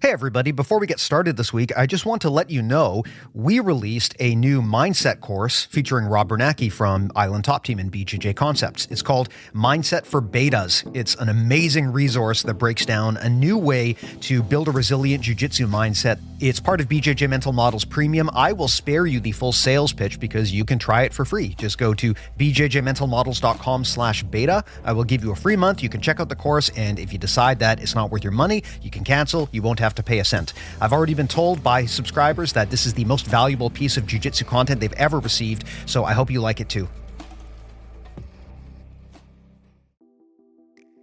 Hey everybody, before we get started this week, I just want to let you know we released a new mindset course featuring Rob Bernacki from Island Top Team and BJJ Concepts. It's called Mindset for Betas. It's an amazing resource that breaks down a new way to build a resilient jiu-jitsu mindset. It's part of BJJ Mental Models Premium. I will spare you the full sales pitch because you can try it for free. Just go to bjjmentalmodels.com/beta. I will give you a free month. You can check out the course, and if you decide that it's not worth your money, you can cancel. You won't have to pay a cent. I've already been told by subscribers that this is the most valuable piece of jiu-jitsu content they've ever received, so I hope you like it too.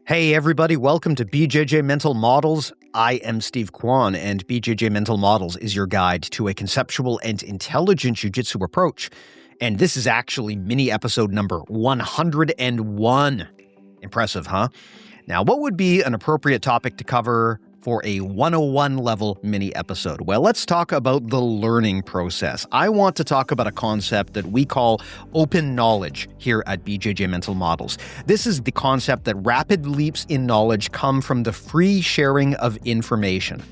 Hey everybody, welcome to BJJ Mental Models. I am Steve Kwan, and BJJ Mental Models is your guide to a conceptual and intelligent jiu-jitsu approach. And this is actually mini episode number 101. Impressive, huh? Now, what would be an appropriate topic to cover for a 101 level mini episode? Well, let's talk about the learning process. I want to talk about a concept that we call open knowledge here at BJJ Mental Models. This is the concept that rapid leaps in knowledge come from the free sharing of information.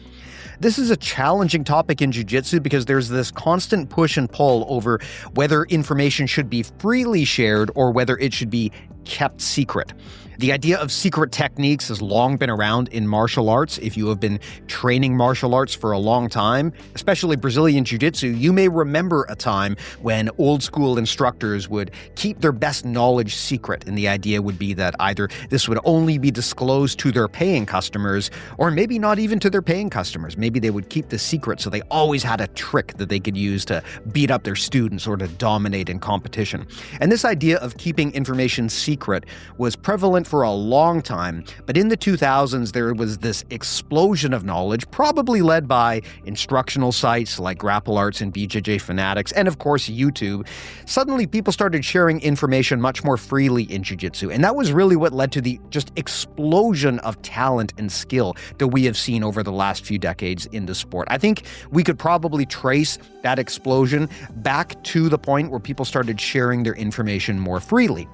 This is a challenging topic in jiu-jitsu because there's this constant push and pull over whether information should be freely shared or whether it should be kept secret. The idea of secret techniques has long been around in martial arts. If you have been training martial arts for a long time, especially Brazilian Jiu-Jitsu, you may remember a time when old school instructors would keep their best knowledge secret. And the idea would be that either this would only be disclosed to their paying customers, or maybe not even to their paying customers. Maybe they would keep the secret so they always had a trick that they could use to beat up their students or to dominate in competition. And this idea of keeping information secret was prevalent for a long time, but in the 2000s there was this explosion of knowledge, probably led by instructional sites like Grapple Arts and BJJ Fanatics, and of course YouTube. Suddenly people started sharing information much more freely in jiu-jitsu, and that was really what led to the just explosion of talent and skill that we have seen over the last few decades in the sport. I think we could probably trace that explosion back to the point where people started sharing their information more freely.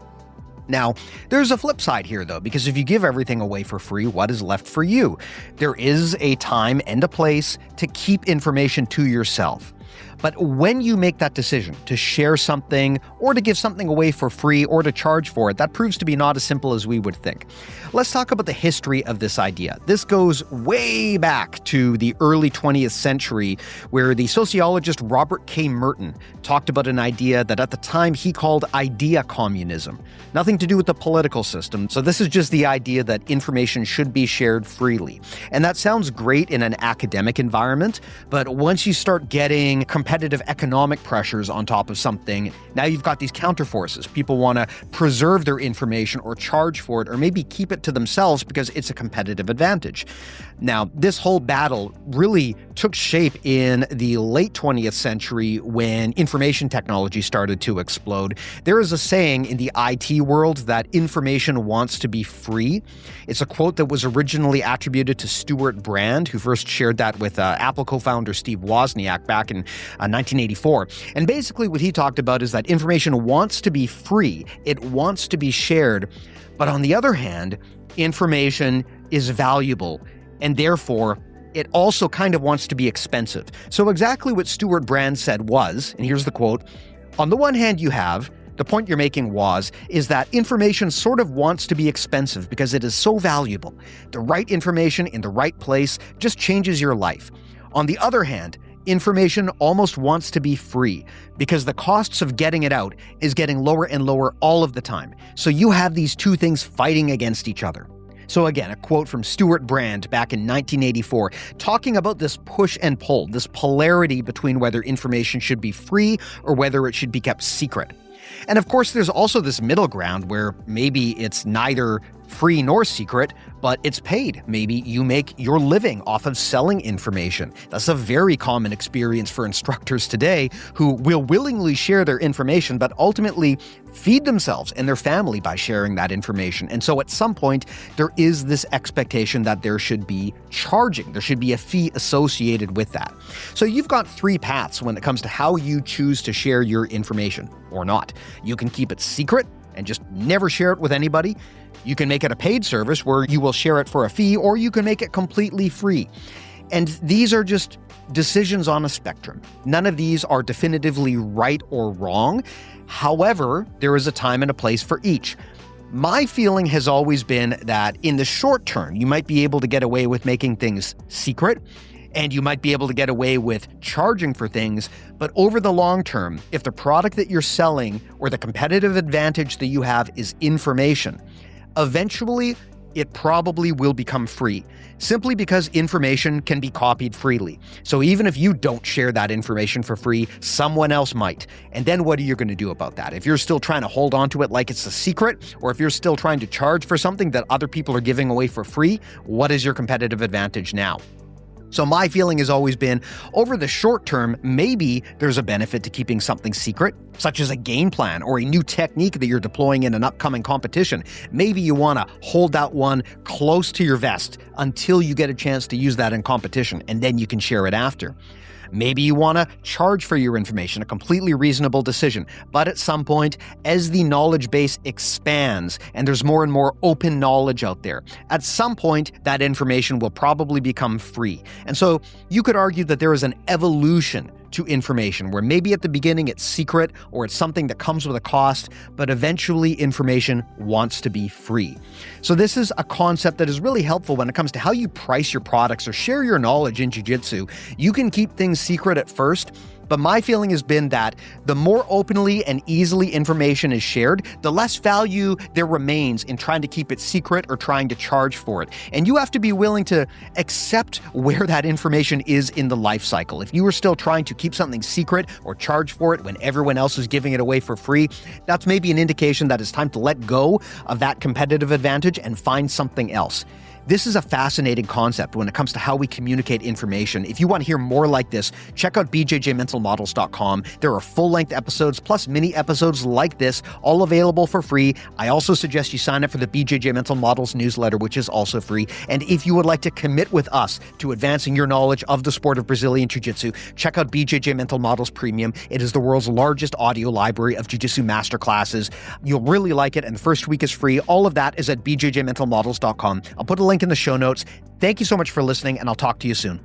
Now, there's a flip side here, though, because if you give everything away for free, what is left for you? There is a time and a place to keep information to yourself. But when you make that decision to share something or to give something away for free or to charge for it, that proves to be not as simple as we would think. Let's talk about the history of this idea. This goes way back to the early 20th century, where the sociologist Robert K. Merton talked about an idea that at the time he called idea communism. Nothing to do with the political system. So this is just the idea that information should be shared freely. And that sounds great in an academic environment, but once you start getting competitive economic pressures on top of something, now you've got these counterforces. People want to preserve their information or charge for it, or maybe keep it to themselves because it's a competitive advantage. Now, this whole battle really took shape in the late 20th century when information technology started to explode. There is a saying in the IT world that information wants to be free. It's a quote that was originally attributed to Stuart Brand, who first shared that with Apple co-founder Steve Wozniak back in 1984. And basically what he talked about is that information wants to be free. It wants to be shared. But on the other hand, information is valuable, and therefore it also kind of wants to be expensive. So exactly what Stuart Brand said was, and here's the quote, "On the one hand you have, the point you're making is that information sort of wants to be expensive because it is so valuable. The right information in the right place just changes your life. On the other hand, information almost wants to be free because the costs of getting it out is getting lower and lower all of the time. So you have these two things fighting against each other." So again, a quote from Stuart Brand back in 1984, talking about this push and pull, this polarity between whether information should be free or whether it should be kept secret. And of course, there's also this middle ground where maybe it's neither free nor secret, but it's paid. Maybe you make your living off of selling information. That's a very common experience for instructors today who will willingly share their information, but ultimately feed themselves and their family by sharing that information. And so at some point, there is this expectation that there should be charging. There should be a fee associated with that. So you've got three paths when it comes to how you choose to share your information or not. You can keep it secret and just never share it with anybody. You can make it a paid service where you will share it for a fee, or you can make it completely free. And these are just decisions on a spectrum. None of these are definitively right or wrong. However, there is a time and a place for each. My feeling has always been that in the short term, you might be able to get away with making things secret, and you might be able to get away with charging for things, but over the long term, if the product that you're selling or the competitive advantage that you have is information, eventually it probably will become free, simply because information can be copied freely. So even if you don't share that information for free, someone else might. And then what are you going to do about that? If you're still trying to hold on to it like it's a secret, or if you're still trying to charge for something that other people are giving away for free, what is your competitive advantage now? So my feeling has always been, over the short term, maybe there's a benefit to keeping something secret, such as a game plan or a new technique that you're deploying in an upcoming competition. Maybe you want to hold that one close to your vest until you get a chance to use that in competition, and then you can share it after. Maybe you want to charge for your information, a completely reasonable decision. But at some point, as the knowledge base expands and there's more and more open knowledge out there, at some point, that information will probably become free. And so you could argue that there is an evolution to information where maybe at the beginning it's secret or it's something that comes with a cost, but eventually information wants to be free. So this is a concept that is really helpful when it comes to how you price your products or share your knowledge in jiu-jitsu. You can keep things secret at first, but my feeling has been that the more openly and easily information is shared, the less value there remains in trying to keep it secret or trying to charge for it. And you have to be willing to accept where that information is in the life cycle. If you are still trying to keep something secret or charge for it when everyone else is giving it away for free, that's maybe an indication that it's time to let go of that competitive advantage and find something else. This is a fascinating concept when it comes to how we communicate information. If you want to hear more like this, check out BJJMentalModels.com. There are full-length episodes plus mini episodes like this, all available for free. I also suggest you sign up for the BJJ Mental Models newsletter, which is also free. And if you would like to commit with us to advancing your knowledge of the sport of Brazilian Jiu-Jitsu, check out BJJ Mental Models Premium. It is the world's largest audio library of Jiu-Jitsu masterclasses. You'll really like it, and the first week is free. All of that is at BJJMentalModels.com. I'll put a link in the show notes. Thank you so much for listening, and I'll talk to you soon.